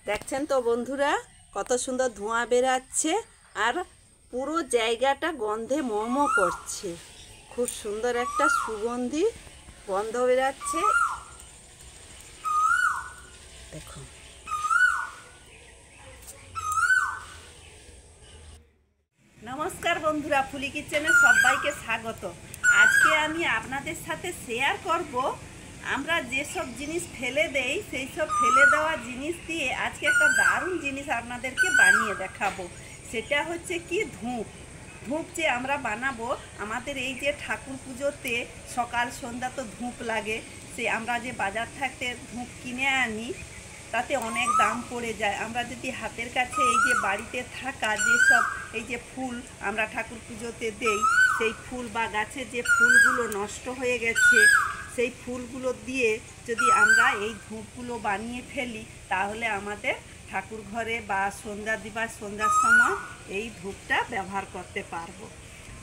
দেখছেন তো বন্ধুরা, কত সুন্দর ধোঁয়া বেরাচ্ছে আর পুরো জায়গাটা গন্ধে মোমো করছে। খুব সুন্দর একটা সুগন্ধি গন্ধ বেরাচ্ছে। দেখুন, নমস্কার বন্ধুরা, ফুলি কিচেনে সবাইকে স্বাগত। আজকে আমি আপনাদের সাথে শেয়ার করব আমরা যেসব জিনিস ফেলে দেই সেই সব ফেলে দেওয়া জিনিস দিয়ে আজকে একটা দারুণ জিনিস আপনাদেরকে বানিয়ে দেখাবো। সেটা হচ্ছে কি ধূপ। ধূপ যে আমরা বানাবো, আমাদের এই যে ঠাকুর পুজোতে সকাল সন্ধ্যা তো ধূপ লাগে। সে আমরা যে বাজার থাকতে ধূপ কিনে আনি তাতে অনেক দাম পড়ে যায়। আমরা যদি হাতের কাছে এই যে বাড়িতে থাকা যেসব এই যে ফুল আমরা ঠাকুর পুজোতে দেই, সেই ফুল বা গাছের যে ফুলগুলো নষ্ট হয়ে গেছে সেই ফুলগুলো দিয়ে যদি আমরা এই ধূপগুলো বানিয়ে ফেলি, তাহলে আমাদের ঠাকুর ঘরে বা সন্ধ্যার সময় এই ধূপটা ব্যবহার করতে পারবো।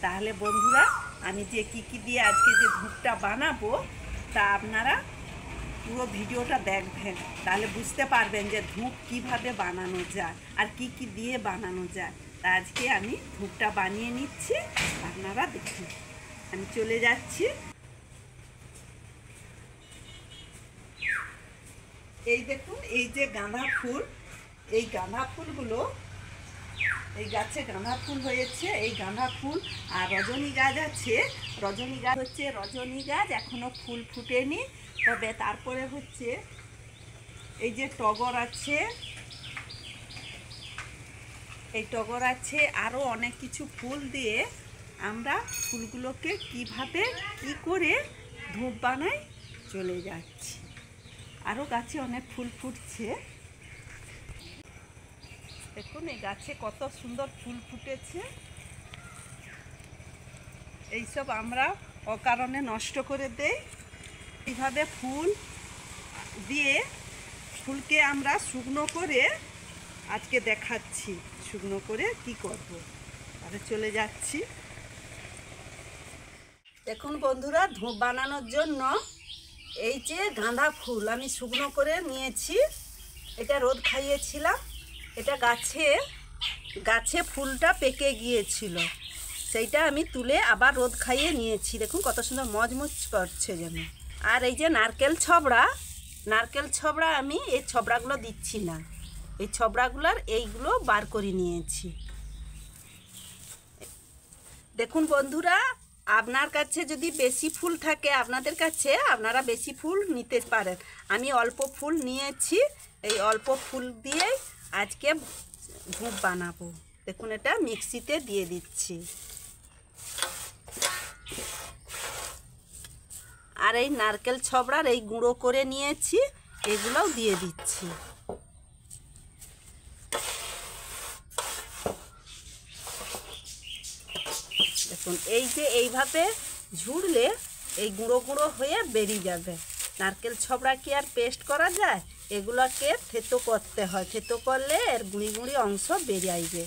তাহলে বন্ধুরা, আমি যে কী দিয়ে আজকে যে ধূপটা বানাবো তা আপনারা পুরো ভিডিওটা দেখবেন, তাহলে বুঝতে পারবেন যে ধূপ কিভাবে বানানো যায় আর কি দিয়ে বানানো যায়। তা আজকে আমি ধূপটা বানিয়ে নিচ্ছি, আপনারা দেখুন। আমি চলে যাচ্ছি। এই দেখুন, এই যে গাঁদা ফুল, এই গাঁদা ফুলগুলো, এই গাছে গাঁদা ফুল হয়েছে, এই গাঁদা ফুল আর রজনী গাছ আছে। রজনী গাছ হচ্ছে রজনী গাছ, এখনো ফুল ফুটেনি। তবে তারপরে হচ্ছে এই যে টগর আছে, এই টগর আছে, আরও অনেক কিছু ফুল দিয়ে আমরা ফুলগুলোকে কিভাবে কি করে ধূপ বানাই চলে যাচ্ছি। আরও গাছে অনেক ফুল ফুটছে। দেখুন, এই গাছে কত সুন্দর ফুল ফুটেছে। এইসব আমরা অকারণে নষ্ট করে দেই। এইভাবে ফুল দিয়ে ফুলকে আমরা শুকনো করে আজকে দেখাচ্ছি, শুকনো করে কি করব। তাহলে চলে যাচ্ছি। দেখুন বন্ধুরা, ধূপ বানানোর জন্য এই যে গাঁদা ফুল আমি শুকনো করে নিয়েছি। এটা রোদ খাইয়েছিলাম। এটা গাছে ফুলটা পেকে গিয়েছিল, সেইটা আমি তুলে আবার রোদ খাইয়ে নিয়েছি। দেখুন কত সুন্দর মজমজ করছে যেন। আর এই যে নারকেল ছবড়া আমি এই ছবড়াগুলো দিচ্ছি না, এই ছবড়াগুলোর এইগুলো বার করে নিয়েছি। দেখুন বন্ধুরা, আপনার কাছে যদি বেশি ফুল থাকে আপনাদের কাছে, আপনারা বেশি ফুল নিতে পারেন। আমি অল্প ফুল নিয়েছি, এই অল্প ফুল দিয়ে আজকে ধূপ বানাবো। দেখুন, এটা মিক্সিতে দিয়ে দিচ্ছি। আর এই নারকেল ছবড়ার এই গুঁড়ো করে নিয়েছি, এগুলোও দিয়ে দিচ্ছি। দেখুন, এই যে এইভাবে ঝুড়লে এই গুঁড়ো গুঁড়ো হয়ে বেরিয়ে যাবে। নারকেল ছবড়া কি আর পেস্ট করা যায়? এগুলোকে থেতো করতে হয়। থেতো করলে এর গুঁড়ি গুঁড়ি অংশ বেরিয়ে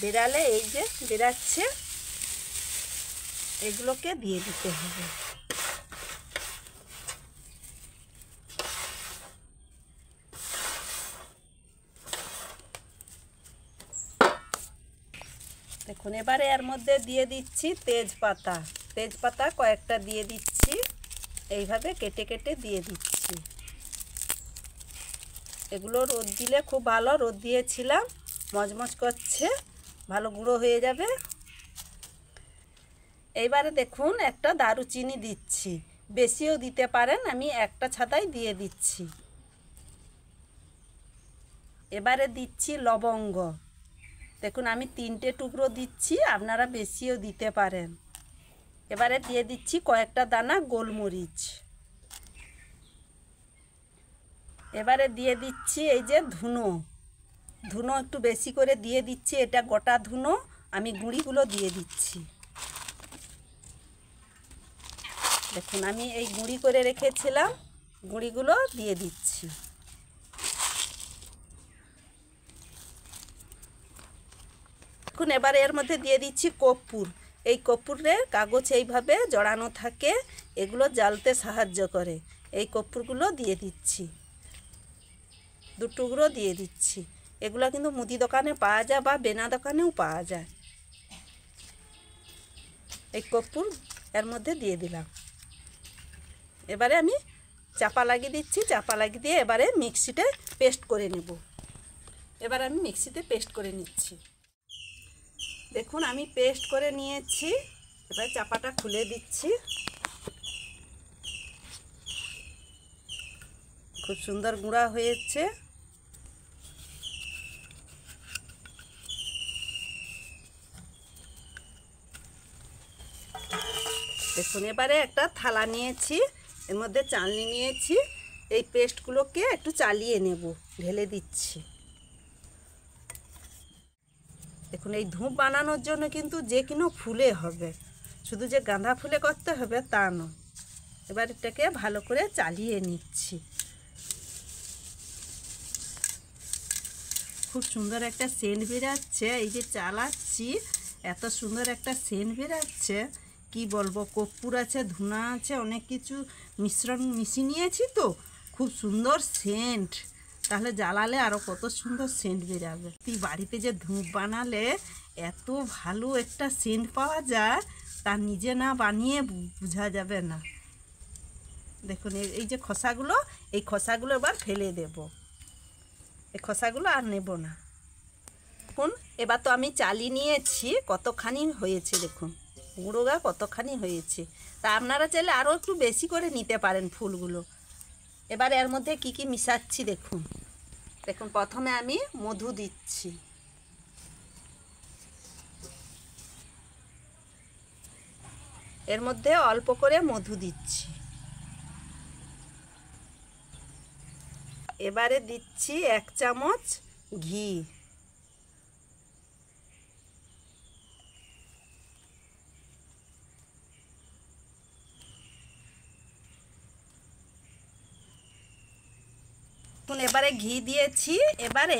বেরালে এই যে বেরাচ্ছে, এগুলোকে দিয়ে দিতে হবে। দেখুন, এবারে এর মধ্যে দিয়ে দিচ্ছি তেজপাতা কয়েকটা দিয়ে দিচ্ছি। এইভাবে কেটে কেটে দিয়ে দিচ্ছি। এগুলো রোদ দিলে খুব ভালো, রোদ দিয়েছিলাম, মজমজ করছে, ভালো গুঁড়ো হয়ে যাবে। এইবারে দেখুন, একটা দারুচিনি দিচ্ছি, বেশিও দিতে পারেন, আমি একটা ছাতাই দিয়ে দিচ্ছি। এবারে দিচ্ছি লবঙ্গ। দেখুন, আমি 3টে টুকরো দিচ্ছি, আপনারা বেশিও দিতে পারেন। এবারে দিয়ে দিচ্ছি কয়েকটা দানা গোলমরিচ। এবারে দিয়ে দিচ্ছি এই যে ধুনো একটু বেশি করে দিয়ে দিচ্ছি। এটা গোটা ধুনো, আমি গুঁড়িগুলো দিয়ে দিচ্ছি। দেখুন, আমি এই গুঁড়ি করে রেখেছিলাম, গুঁড়িগুলো দিয়ে দিচ্ছি। দেখুন, এবারে এর মধ্যে দিয়ে দিচ্ছি কর্পূর। এই কর্পূরের কাগজ এইভাবে জড়ানো থাকে, এগুলো জ্বালতে সাহায্য করে। এই কর্পূরগুলো দিয়ে দিচ্ছি। দু টুকরো দিয়ে দিচ্ছি। এগুলো কিন্তু মুদি দোকানে পাওয়া যায় বা বেনা দোকানেও পাওয়া যায়। এই কর্পূর এর মধ্যে দিয়ে দিলাম। এবারে আমি চাপা লাগিয়ে দিচ্ছি। চাপা লাগিয়ে দিয়ে এবারে মিক্সিতে পেস্ট করে নেব। এবার আমি মিক্সিতে পেস্ট করে নিচ্ছি। দেখুন আমি পেস্ট করে নিয়েছি। এবার চাপাটা খুলে দিচ্ছি। খুব সুন্দর গুঁড়া হয়েছে। দেখুন এবারে একটা থালা নিয়েছি, এর মধ্যে চালনি নিয়েছি। এই পেস্টগুলোকে একটু চালিয়ে নেব, ঢেলে দিচ্ছি। দেখুন এই ধূপ বানানোর জন্য কিন্তু যে কোনো ফুলে হবে, শুধু যে গাঁদা ফুলে করতে হবে তা নয়। এবার এটাকে ভালো করে চালিয়ে নিচ্ছি। খুব সুন্দর একটা সেন্ট বেরাচ্ছে। এই যে চালাচ্ছি এত সুন্দর একটা সেন্ট বেরাচ্ছে, কি বলবো। কর্পূর আছে, ধুনা আছে, অনেক কিছু মিশ্রণ মিশিয়ে নিয়েছি তো খুব সুন্দর সেন্ট। তাহলে জ্বালালে আরও কত সুন্দর সেন্ট বেরাবে। তুই বাড়িতে যে ধূপ বানালে এত ভালো একটা সেন্ট পাওয়া যায়, তা নিজে না বানিয়ে বোঝা যাবে না। দেখুন এই যে খোসাগুলো, এই খোসাগুলো এবার ফেলে দেব। এই খোসাগুলো আর নেব না। দেখুন এবার তো আমি চালিয়ে নিয়েছি, কতখানি হয়েছে দেখুন, গুঁড়োগা কতখানি হয়েছে। তা আপনারা চাইলে আরও একটু বেশি করে নিতে পারেন ফুলগুলো। এবার এর মধ্যে কি কি মিশাচ্ছি দেখুন। দেখুন প্রথমে আমি মধু দিচ্ছি। এর মধ্যে অল্প করে মধু দিচ্ছি। এবারে দিচ্ছি 1 চামচ ঘি। এবারে ঘি দিয়েছি। এবারে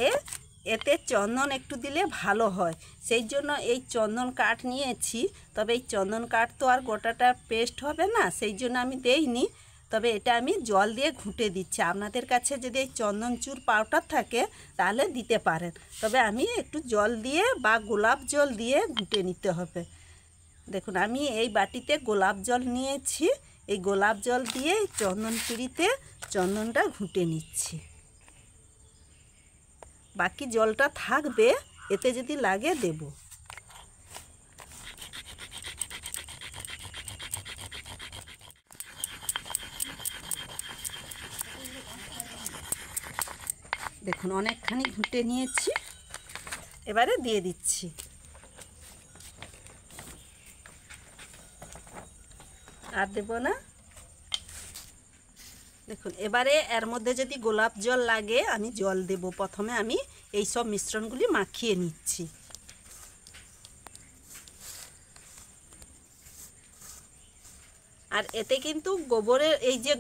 এতে চন্দন একটু দিলে ভালো হয়, সেই জন্য এই চন্দন কাঠ নিয়েছি। তবে এই চন্দন কাঠ তো আর গোটাটা পেস্ট হবে না, সেই জন্য আমি দেইনি। তবে এটা আমি জল দিয়ে ঘুঁটে দিচ্ছি। আপনাদের কাছে যদি এই চন্দন চূড় পাউডার থাকে তাহলে দিতে পারেন, তবে আমি একটু জল দিয়ে বা গোলাপ জল দিয়ে ঘুঁটে নিতে হবে। দেখুন আমি এই বাটিতে গোলাপ জল নিয়েছি। এই গোলাপ জল দিয়ে চন্দন পিঁড়িতে চন্দনটা ঘুঁটে নিচ্ছি। বাকি জলটা থাকবে, এতে যদি লাগে দেব। দেখুন অনেকখানি ঘুঁটে নিয়েছি। এবারে দিয়ে দিচ্ছি। আর দেব না। দেখুন এবারে এর মধ্যে যদি গোলাপ জল লাগে আমি জল দেব। প্রথমে আমি এই সব মিশ্রণগুলি মাখিয়ে নিচ্ছি। আর এতে কিন্তু গোবরের এই যে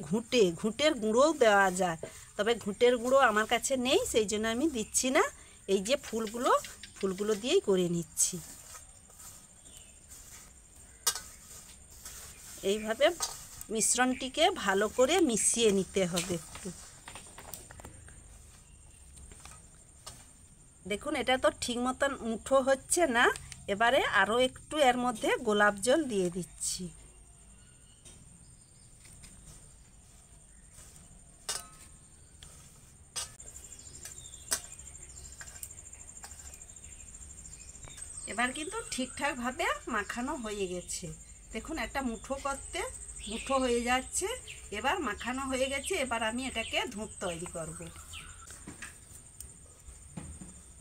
ঘুঁটের গুঁড়োও দেওয়া যায়, তবে ঘুঁটের গুঁড়ো আমার কাছে নেই, সেই জন্য আমি দিচ্ছি না। এই যে ফুলগুলো দিয়েই করে নিচ্ছি। এইভাবে মিশ্রণটিকে ভালো করে মিশিয়ে নিতে হবে একটু। দেখুন এটা তো ঠিক মতন মুঠো হচ্ছে না। এবারে আরও একটু এর মধ্যে গোলাপ জল দিয়ে দিচ্ছি। এবার কিন্তু ঠিকঠাকভাবে মাখানো হয়ে গেছে। দেখুন একটা মুঠো হয়ে যাচ্ছে। এবার মাখানো হয়ে গেছে। এবার আমি এটাকে ধূপ তৈরি করব।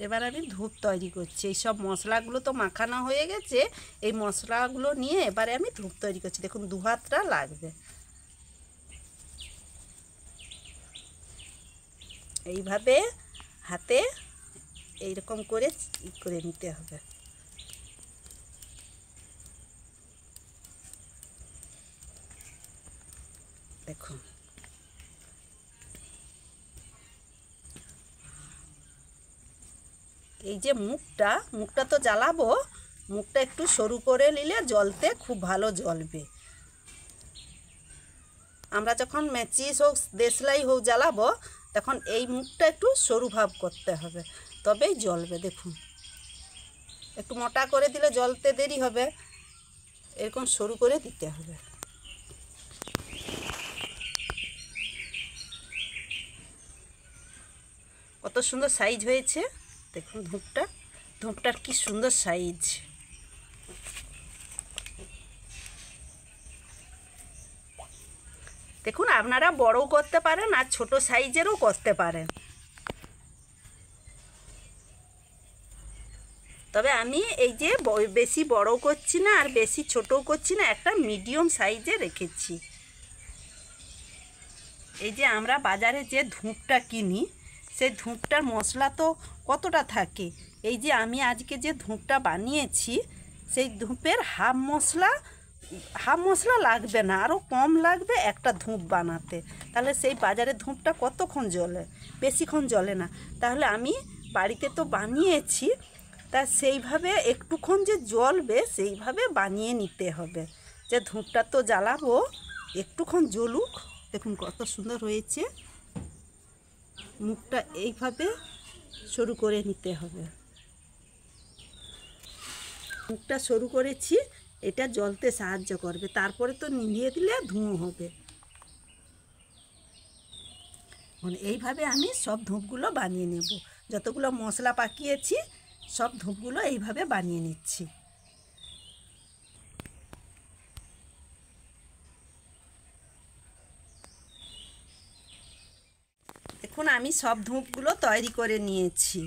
এবার আমি ধূপ তৈরি করছি। এই সব মশলাগুলো তো মাখানো হয়ে গেছে, এই মশলাগুলো নিয়ে এবারে আমি ধূপ তৈরি করছি। দেখুন 2 হাতটা লাগবে। এইভাবে হাতে এইরকম করে নিতে হবে। দেখুন এই যে মুখটা তো জ্বালাবো, মুখটা একটু সরু করে নিলে জ্বলতে খুব ভালো জ্বলবে। আমরা যখন ম্যাচিস হোক দেশলাই হোক জ্বালাবো, তখন এই মুখটা একটু সরু ভাব করতে হবে, তবেই জ্বলবে। দেখুন একটু মোটা করে দিলে জ্বলতে দেরি হবে, এরকম সরু করে দিতে হবে। কত সুন্দর সাইজ হয়েছে দেখুন, ধূপটার কি সুন্দর সাইজ। দেখুন আপনারা বড়ও করতে পারেন আর ছোট সাইজেরও করতে পারেন, তবে আমি এই যে বেশি বড়ও করছি না আর বেশি ছোটও করছি না, একটা মিডিয়াম সাইজে রেখেছি। এই যে আমরা বাজারে যে ধূপটা কিনি সেই ধূপটার মশলা তো কতটা থাকে, এই যে আমি আজকে যে ধূপটা বানিয়েছি সেই ধূপের হাফ মশলা লাগবে না, আরও কম লাগবে একটা ধূপ বানাতে। তাহলে সেই বাজারের ধূপটা কতক্ষণ জ্বলে, বেশিক্ষণ জ্বলে না। তাহলে আমি বাড়িতে তো বানিয়েছি, তা সেইভাবে একটুক্ষণ যে জ্বলবে সেইভাবে বানিয়ে নিতে হবে। যে ধূপটা তো জ্বালাবো, একটুক্ষণ জ্বলুক। দেখুন কত সুন্দর হয়েছে, মুখটা এইভাবে সরু করে নিতে হবে। মুখটা সরু করেছি, এটা জ্বলতে সাহায্য করবে, তারপরে তো নিভিয়ে দিলে ধুঁয়ো হবে। এইভাবে আমি সব ধূপগুলো বানিয়ে নেব, যতগুলো মশলা পাকিয়েছি সব ধূপগুলো এইভাবে বানিয়ে নিচ্ছি। দেখুন আমি সব ধূপগুলো তৈরি করে নিয়েছি।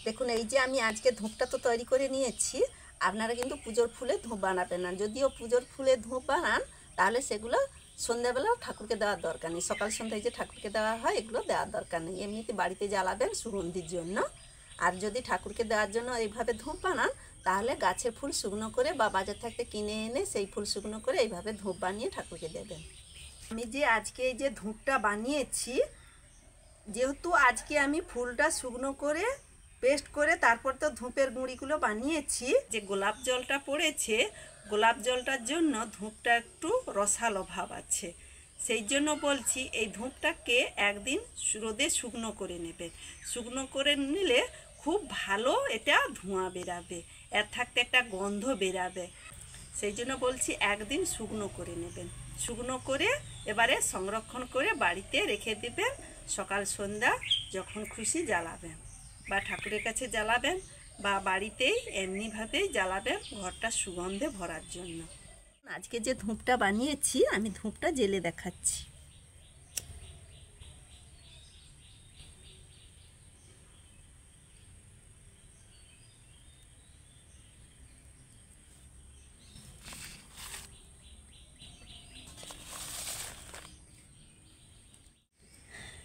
দেখুন এই যে আমি আজকে ধূপটা তো তৈরি করে নিয়েছি, আপনারা কিন্তু পুজোর ফুলে ধূপ বানাবেন না। যদিও পুজোর ফুলে ধূপ বানান তাহলে সেগুলো সন্ধ্যাবেলা ঠাকুরকে দেওয়ার দরকার নেই, সকাল সন্ধ্যায় যে ঠাকুরকে দেওয়া হয় এগুলো দেওয়ার দরকার নেই, এমনিতে বাড়িতে জ্বালাবেন সুগন্ধির জন্য। আর যদি ঠাকুরকে দেওয়ার জন্য এইভাবে ধূপ বানান তাহলে গাছের ফুল শুকনো করে বা বাজার থাকতে কিনে এনে সেই ফুল শুকনো করে এইভাবে ধূপ বানিয়ে ঠাকুরকে দেবেন। আমি যে আজকে এই যে ধূপটা বানিয়েছি, যেহেতু আজকে আমি ফুলটা শুকনো করে পেস্ট করে তারপর তো ধূপের গুঁড়িগুলো বানিয়েছি, যে গোলাপ জলটা পড়েছে গোলাপ জলটার জন্য ধূপটা একটু রসালো ভাব আছে। সেই জন্য বলছি এই ধূপটাকে একদিন রোদে শুকনো করে নেবে, শুকনো করে নিলে খুব ভালো এটা ধোঁয়া বেরাবে, এর থাকতে একটা গন্ধ বেরাবে। সেই জন্য বলছি একদিন শুকনো করে নেবেন, শুকনো করে এবারে সংরক্ষণ করে বাড়িতে রেখে দেবেন, সকাল সন্ধ্যা যখন খুশি জ্বালাবেন, বা ঠাকুরের কাছে জ্বালাবেন বা বাড়িতেই এমনিভাবেই জ্বালাবেন ঘরটা সুগন্ধে ভরার জন্য। আজকে যে ধূপটা বানিয়েছি আমি ধূপটা জ্বেলে দেখাচ্ছি।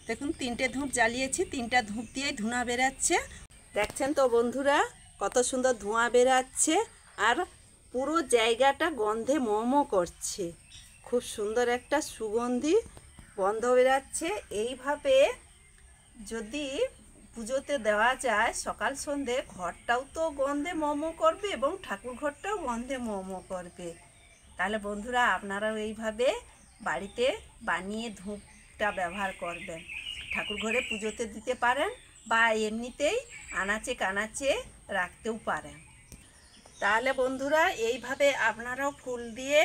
দেখুন 3টে ধূপ জ্বালিয়েছি, 3টা ধূপ দিয়েই ধোঁয়া বেরাচ্ছে। দেখছেন তো বন্ধুরা কত সুন্দর ধোঁয়া বেরাচ্ছে, আর পুরো জায়গাটা গন্ধে মোমো করছে, খুব সুন্দর একটা সুগন্ধি গন্ধ বেরাচ্ছে। এইভাবে যদি পুজোতে দেওয়া যায় সকাল সন্ধে, ঘরটাও তো গন্ধে মোমো করবে এবং ঠাকুর ঘরটাও গন্ধে মোমো করবে। তাহলে বন্ধুরা আপনারাও এইভাবে বাড়িতে বানিয়ে ধূপটা ব্যবহার করবেন, ঠাকুর ঘরে পুজোতে দিতে পারেন বা এমনিতেই আনাচে কানাচে রাখতেও পারেন। তাহলে বন্ধুরা এইভাবে আপনারাও ফুল দিয়ে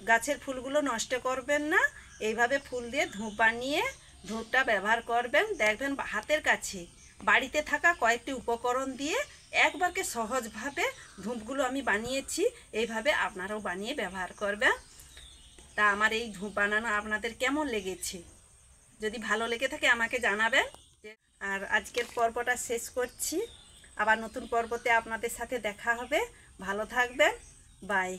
গাছের ফুলগুলো নষ্ট করবেন না, এইভাবে ফুল দিয়ে ধূপ বানিয়ে ধূপটা ব্যবহার করবেন। দেখবেন হাতের কাছে বাড়িতে থাকা কয়েকটি উপকরণ দিয়ে একবারকে সহজভাবে ধূপগুলো আমি বানিয়েছি, এইভাবে আপনারাও বানিয়ে ব্যবহার করবেন। তা আমার এই ধূপ বানানো আপনাদের কেমন লেগেছে, যদি ভালো লেগে থাকে আমাকে জানাবেন। আর আজকের পর্বটা শেষ করছি, আবার নতুন পর্বতে আপনাদের সাথে দেখা হবে। ভালো থাকবেন, বাই।